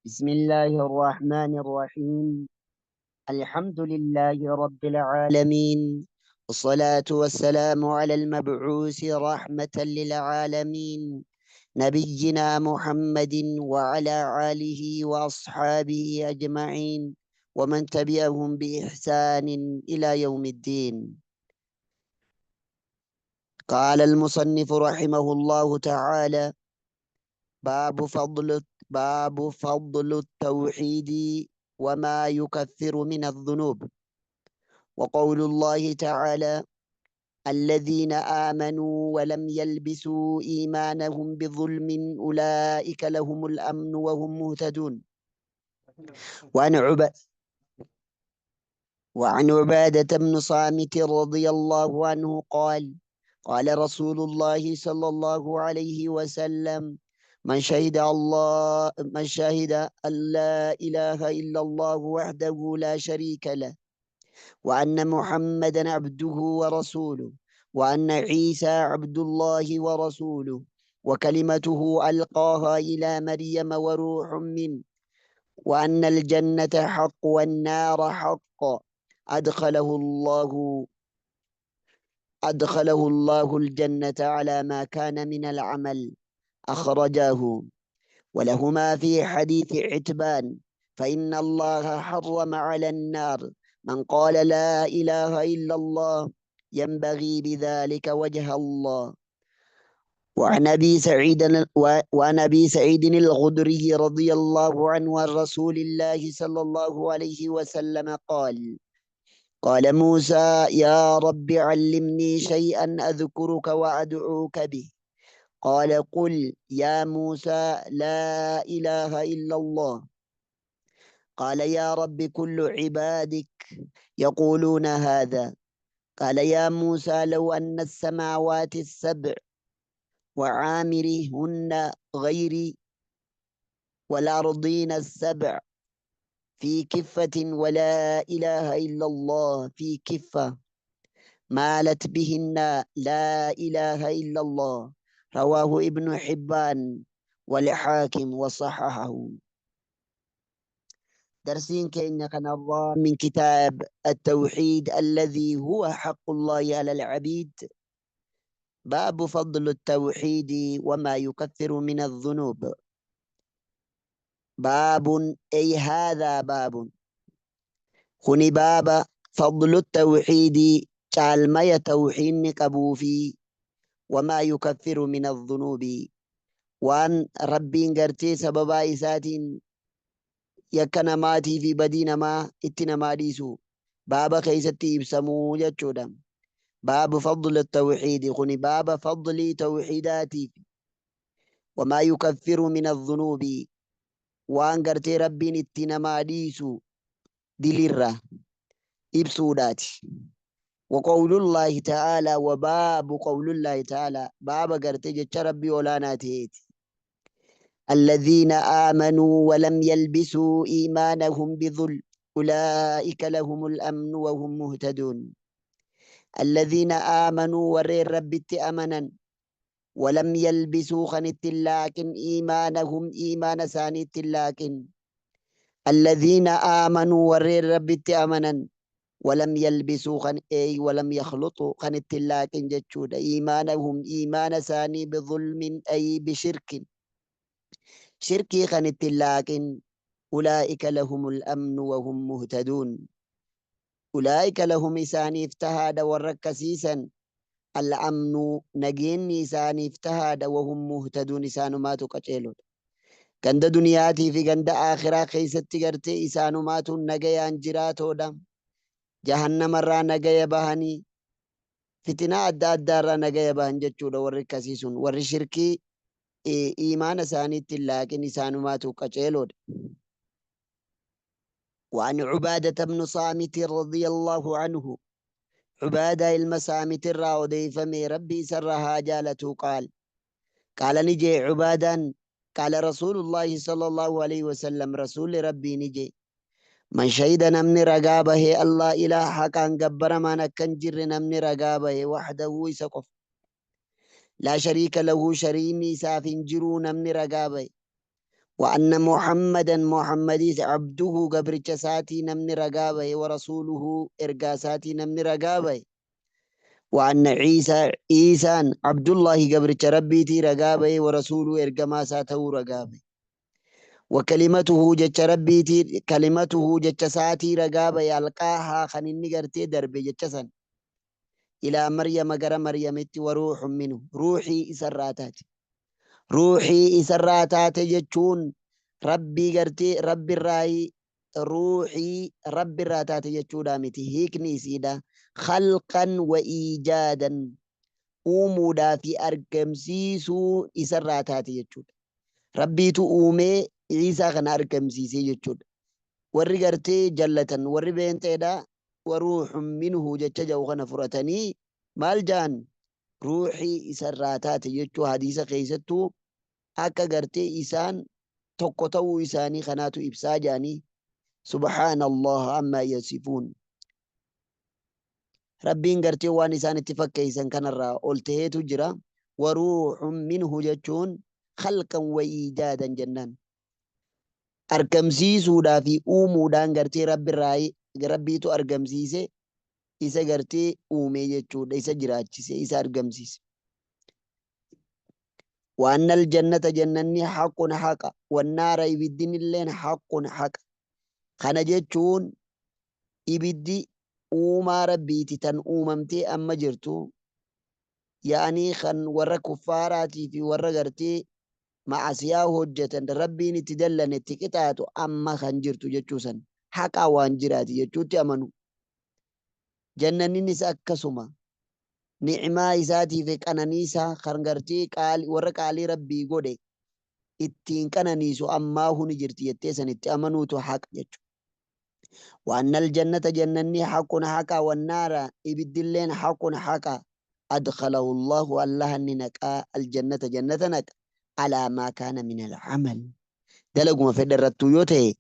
بسم الله الرحمن الرحيم. الحمد لله رب العالمين، والصلاة والسلام على المبعوث رحمة للعالمين، نبينا محمد وعلى آله وأصحابه أجمعين، ومن تبعهم بإحسان إلى يوم الدين. قال المصنف رحمه الله تعالى: باب فضل باب فضل التوحيد وما يكفر من الذنوب. وقول الله تعالى: الذين آمنوا ولم يلبسوا إيمانهم بظلم أولئك لهم الأمن وهم مهتدون. وعن عب... وعن عبادة بن صامت رضي الله عنه قال: قال رسول الله صلى الله عليه وسلم: من شهد أن لا إله إلا الله وحده لا شريك له، وأن محمدا عبده ورسوله، وأن عيسى عبد الله ورسوله، وكلمته ألقاها إلى مريم وروح منه، وأن الجنة حق والنار حق، أدخله الله أدخله الله الجنة على ما كان من العمل. أخرجاه. ولهما في حديث عتبان: فإن الله حرم على النار من قال لا إله إلا الله ينبغي بذلك وجه الله. وعن أبي سعيد الخدري رضي الله عنه عن رسول الله صلى الله عليه وسلم قال: قال موسى: يا رب علمني شيئا أذكرك وأدعوك به. قال: قل يا موسى: لا إله إلا الله. قال: يا رب كل عبادك يقولون هذا. قال: يا موسى: لو أن السماوات السبع وعامرهن غيري والأرضين السبع في كفة ولا إله إلا الله في كفة مالت بهن لا إله إلا الله. رواه ابن حبان والحاكم وصححه. درسين كأن كان الله من كتاب التوحيد الذي هو حق الله على العبيد. باب فضل التوحيد وما يكثر من الذنوب. باب أي هذا باب خني باب فضل التوحيد قال ما يتوحين نقبو في وما يكثر من الذنوب وان ربي قرتي سببا إساتين يكنا ماتي في بدينا ما اتنا ما ديسو باب خيستي بسمو جتشودا. باب فضل التوحيد خني باب فضل توحيداتي وما يكثر من الذنوب وان قرتي ربي اتنا ما ديسو دليرة إبسوداتي. وقول الله تعالى وباب قول الله تعالى باب قرتي جتش ربي ولا تيت: الذين آمنوا ولم يلبسوا إيمانهم بظلم أولئك لهم الأمن وهم مهتدون. الذين آمنوا ورير ربي أمنا ولم يلبسوا خنت لكن إيمانهم إيمان سانت لكن. الذين آمنوا ورير ربي أمنا ولم يلبسوا أي ولم يخلطوا خنت لكن جتشود إيمانهم إيمان ساني بظلم أي بشرك شركي خنت لكن. أولئك لهم الأمن وهم مهتدون. أولئك لهم إساني افتهاد والركسيسا الأمن نجين إساني افتهاد وهم مهتدون إسانو ما تقتلون. كند دنياتي في كند آخرة خيست تغرتي إسانو ما تنجيان جراتو دم جهنم را نجي بهني فتنة أدى را نجي بهن جتشود والركسيسون والشركي إيمان ساني تلاكن إسانو ما تقتلون. وعن عبادة بن صامت رضي الله عنه عبادة المسامت الراودي فمي ربي سرها جالته قال نجي عبادا قال رسول الله صلى الله عليه وسلم رسول ربي نجي: من شهد نمني رقابه الله إله حقا قبر ما نكن جر نمني رقابه وحده يسقف لا شريك له شريني ساف جرو نمني رقابه وأن محمدا محمد عبده قبر ساتي نمن رقابه ورسوله إرقا ساتي نمن رقابه وأن عيسى عبد الله قبر ربيتي رقابه ورسوله إرقا ما ساته رقابه وكلمته جتش ربيتي كلمته جتش ساتي رقابه يلقاها خنيني قرتي دربي جتشسن إلى مريم قرى مريم وروح منه روحي إسراتات روحي إسراتات جتشون ربي قرتي ربي الرأي روحي ربي الراتات جتشو دامتي هيك نيسيدا خلقا وإيجادا أومودا في أركمسيسو إسراتات جتشو ربي تؤمي عيسى خنا أركمسيسي جتشو warri gartee jallatan warri beenteedha waruuxun minhu jecha jau kana furatanii maal jaan ruuxii isarraa taate jechuu hadiisa keessattuu akka gartee isaan tokko ta'uu isaanii kanaatu ibsaa jaanii subhaanallah amma yasifuun rabbiin gartee waan isaan itti fakkeeysan kanarraa ol ta'eetu jira waruuxun minhu jechuun khalqan wa iijaadan jennaan argamsiisuudhaa fi uumuudhaan gartee rabbiitu argamsiise isa gartee uume jechuudha isa jiraachise isa argamsiise وأن الجنة جنني حق حق والنار يبدين اللين حق حق خنا جتشون يبدي وما ربيتي تن أممتي أما جرتو يعني خن ورا كفاراتي في ورا قرتي مع سياه هجة ربي نتدلن التكتاتو أما خنجرتو جتشوسن حقا وانجراتي جتشوتي أمنو جنني نسا أكسما نعما إساتي في كنانيسا خرنغرتي قال ورا قالي ربي قولي اتين كنانيسو أما هو نجرتي يتسن اتأمنو تو حق جتشو وأن الجنة جنني حق حقا والنار إبدلين حق حقا أدخله الله الله ننكا الجنة جنة نك على ما كان من العمل دلقوا ما فدرتو يوته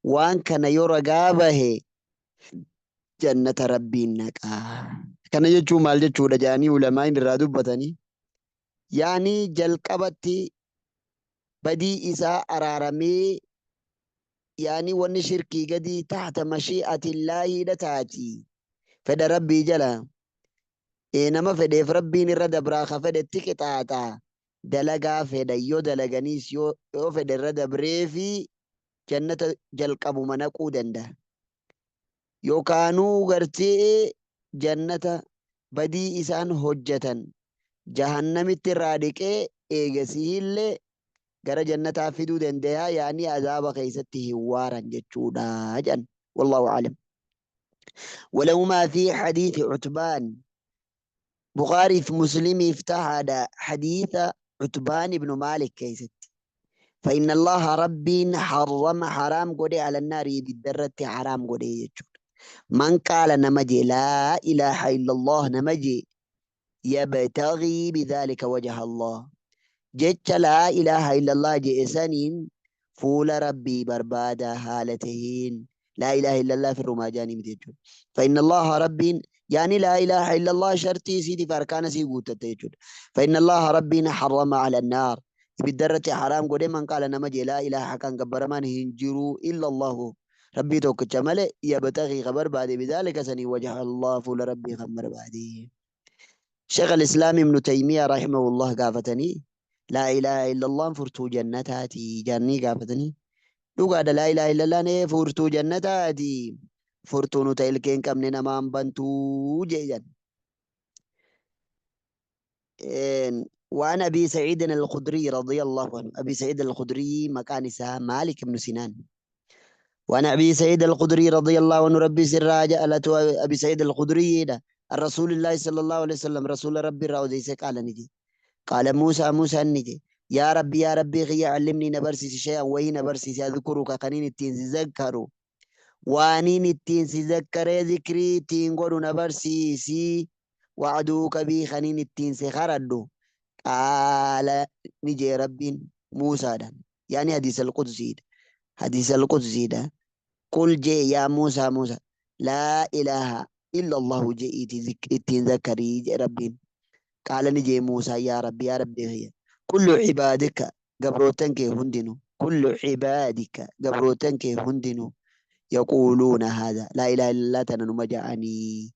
وان كان يورا قابه جنة ربي نكا كان يجو مال جتشو رجاني علماء الرادو بطني يعني جلقبتي بدي إساء أرارمي يعني وان شركي قدي تحت مشيئة الله لتاتي فد ربي جلا إنما فدف ربي نرد براخ فد التكتاتا دلقا فد يو دلقانيس يو فد الرد بريفي جنة جلقب منقو دنده يو كانوا غرتي جنة بدي إسان هجة جهنم الترادك إيغسيه اللي غر جنة فدو دندها يعني عذاب خيسته وارا جتشودا جن والله أعلم ولو ما في حديث عتبان بخاري في مسلم يفتح هذا حديث عتبان بن مالك كيست فإن الله ربي حرم حرام قدي على النار بالدرة حرام قدي يجود من قال نمجي لا إله إلا الله نمجي يبتغي بذلك وجه الله جتش لا إله إلا الله جئسانين فول ربي بربادا هالتهين لا إله إلا الله في الرماجاني متجود فإن الله ربي يعني لا إله إلا الله شرطي سيدي فاركان سيقوت تجود فإن الله ربي حرم على النار بالدرة حرام قد من قال نمجي لا إله حقا قبر من هنجروا إلا الله ربي توك جمال يبتغي خبر بعد بذلك سني وجه الله فول ربي خمر بعدي شيخ الإسلام ابن تيمية رحمه الله قافتني لا إله إلا الله فرتو جنتاتي جاني قافتني لو قال لا إله إلا الله نه فرتو جنتاتي فرتو نتيلكين كم نمان بنتو جيجان وأنا أبي سعيد الخدري رضي الله عنه أبي سعيد الخدري مكان سها مالك بن سنان وأنا أبي سعيد الخدري رضي الله عنه ربي سراجة أبي سعيد الخدري ده الرسول الله صلى الله عليه وسلم رسول ربي راودي قال نجي قال موسى نجي يا ربي غي علمني نبرسي شيئا وهي نبرسي أذكرك قنين التنذكروا وانين التنذكر ذكري تنقل نبرسي وعدوك بي خنين التنسخردو قال نجي ربي موسى ده يعني حديث القدسي ده قل جي يا موسى لا إله إلا الله جئت ذكري ربي قال نجي موسى يا ربي هي كل عبادك قبروتن كي هندنو كل عبادك قبروتنك هندنو يقولون هذا لا إله إلا الله تننو مجاني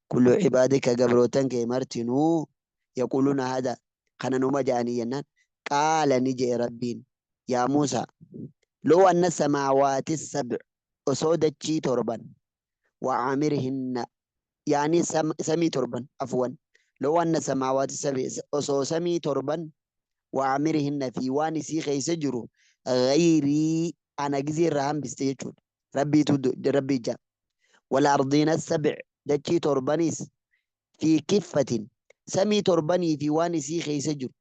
كل عبادك قبروتنك مرتنو يقولون هذا خننو مجاني ينان قال نجي ربين يا موسى لو أن السماوات السبع أصودتشي تربا وعامرهن يعني سمي تربا عفوا لو أن السماوات السبع أصو سمي تربا وعامرهن في وانسي خيس جرو غيري أنا جزير رهم بستيجون ربي جا والأرضين السبع دتشي تربانيس في كفة سمي ترباني في وانسي خيس جرو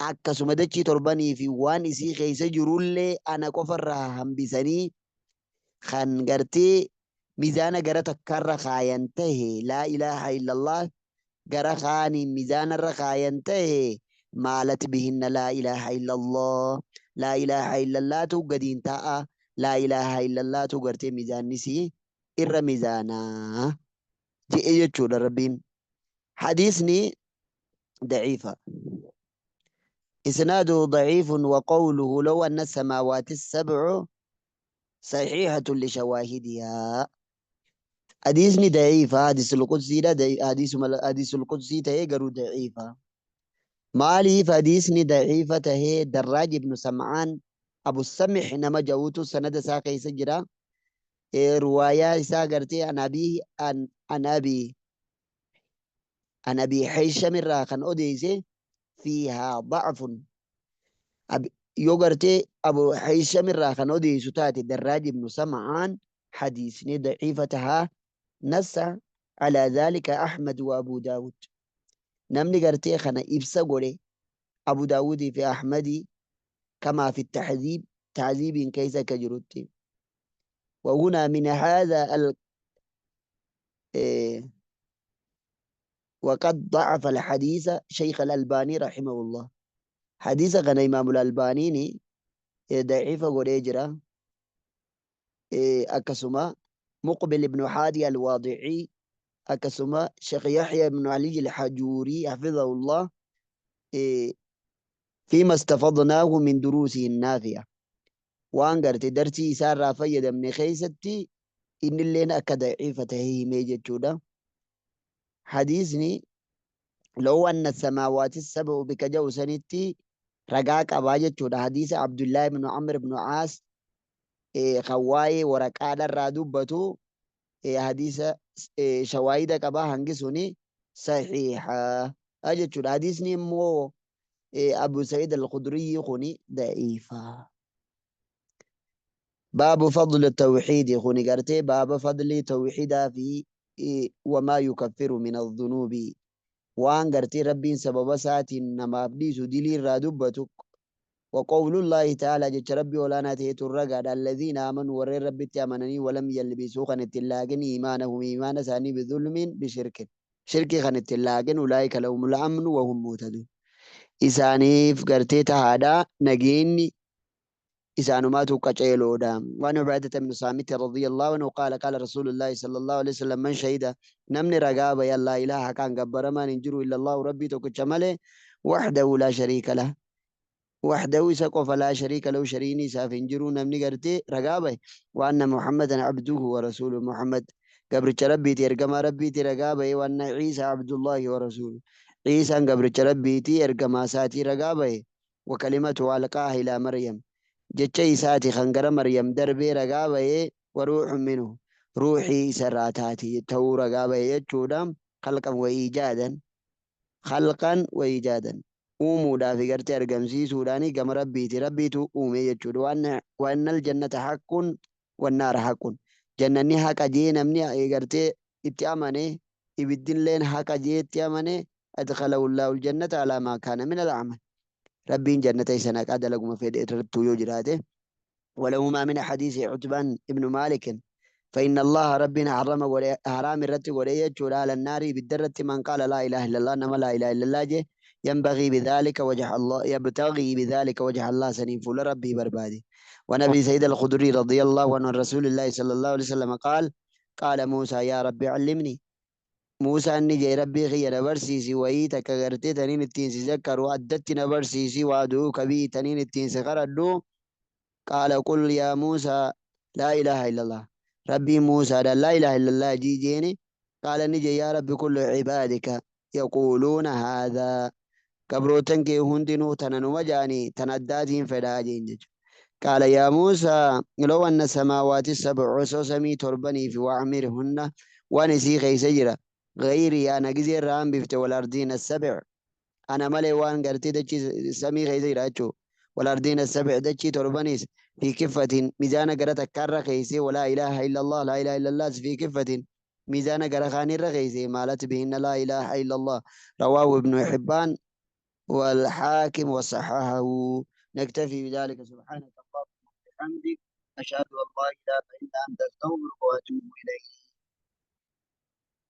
akkasuma dachii torbanii fi waan isii keessa jirullee ana qofarraa hambisanii kan gartee mizaana gara takkarra kaayan tahe laa ilaaha illallah gara kaanii mizaanarra kaayan tahe maalat bihinna laa ilaaha illallah laa ilaaha illallaatu gadiin ta'a laa ilaaha illallaatu gartee mizaannisii irra mizaanaa je'e jechuudha rabbiin hadiisni daciifa إسناده ضعيف وقوله لو أن السماوات السبع صحيحة لشواهدها حديثني ضعيفة حديث القدسي لا حديث القدسي تهيجر ضعيفة مالي فحديثني ضعيفة تهي دراج بن سمعان أبو السمح نما جوتو سند ساقي سجرا رواية ساقرتي عن أبي عن أبي حيشم الراخن أديسي فيها ضعف يوغرتي أبو حيشم الراخن أديسو تاتي دراج بن سمعان حديثني ضعيفتها نص على ذلك أحمد وأبو داود نمني قرتي خنا إبسا قولي أبو داود في أحمد كما في التحذيب تعذيب كيس كجرتي وهنا من هذا إيه وقد ضعف الحديث شيخ الألباني رحمه الله حديث غنى إمام الألباني ضعيف قريجرا أكسما مقبل بن حادي الواضعي أكسما شيخ يحيى بن علي الحجوري حفظه الله فيما استفضناه من دروسه النافية وانقرت درسي سارة فيدا من خيستي إن اللين أكا ضعيفة هي ميجة جودا حديثني لو أن السماوات السبع بك جو سنتي رقاك أباجة جودا حديث عبد الله بن عمرو بن عاص خواي ورقاد الرادوبتو حديث شواهد كبا هنجسوني صحيحة أجل حديثني مو أبو سعيد الخدري خوني ضعيفة باب فضل التوحيد خوني قرتي باب فضل توحيدا في وما يكفر من الذنوب وان قرتي ربي سبب سات نما أبديس دليل رادوبتك وقول الله تعالى جت ربي ولا ناتيت الرقاد الذين آمنوا ورر ربي تامنني ولم يلبسوا خنت اللاقن إيمانهم إيمان ثاني بظلم بشرك شرك خنت اللاقن أولئك لهم الأمن وهم مهتدون إسانيف قرتي تهادا نجيني إسانومات قچيلودا وأن عبادة بن صامت رضي الله عنه قال رسول الله صلى الله عليه وسلم من شهد نمن رقاب يا الله إله كان قبر ما ننجر إلا الله ربي توكچمله وحده لا شريك له وحده سقف لا شريك له شريني سافنجرو نمني قرتي رقابه وأن محمدا عبده ورسوله محمد قبر ربي ترقم ربي ترقابه وأن عيسى عبد الله ورسوله عيسى قبر ربي ترقم ساتي رقابه وكلمته ألقاها إلى مريم جتشي ساتي خنقر مريم دربي رقابه وروح منه روحي سراتاتي تو رقابه يجودام خلقا وإيجادا uumuudhaaf gartee argamsiisuudhaani gama rabbiiti rabbiitu uume jechuudha waan aljannata haqqun wannaara haqqun jannanni haqa jee namni gartee itti amane ibiddilleen haqa jee itti amane adkhalahu llaahu aljannata alaa maa kaana min al'amal rabbiin jannata isa naqaa dalaguma fedhe irrattuu yoo jiraate ولهما من حديث عتبان ابن مالك فإن الله ربنا حرام الرت وليه على النار بالدرة من قال لا إله إلا الله نما لا إله إلا الله جه ينبغي بذلك وجه الله يبتغي بذلك وجه الله سنيف لربي بربادي ونبي سيد الخدري رضي الله عنه رسول الله صلى الله عليه وسلم قال موسى يا ربي علمني موسى أني جاي ربي خير نبرسيسي وإيتك غرتي تنين التنسي ذكر وأدت نبرسيسي وأدعوك بي تنين التنسي خردو قال قل يا موسى لا إله إلا الله. ربي موسى لا إله إلا الله جيجيني. قال نجي يا رب كل عبادك يقولون هذا. قبروتن كي هندنو تنن وجاني تنداتين فداجين. قال يا موسى لو أن السماوات السبع وسوسمي تربني في وعمرهن ونسي خيسجرة غيري أنا جزير رام بفت والأرضين السبع. أنا مالي وان قرتي دتشي سمي خيسجرة أشو والأرضين السبع دتشي تربنيس في كفة ميزان قرأت كر خيسي ولا إله إلا الله لا إله إلا الله في كفة ميزان قرخاني الرخيسي مالت بهن لا إله إلا الله. رواه ابن حبان والحاكم وصححه. نكتفي بذلك. سبحانك اللهم وبحمدك أشهد أن لا إله إلا أنت أستغفرك وأتوب إليك.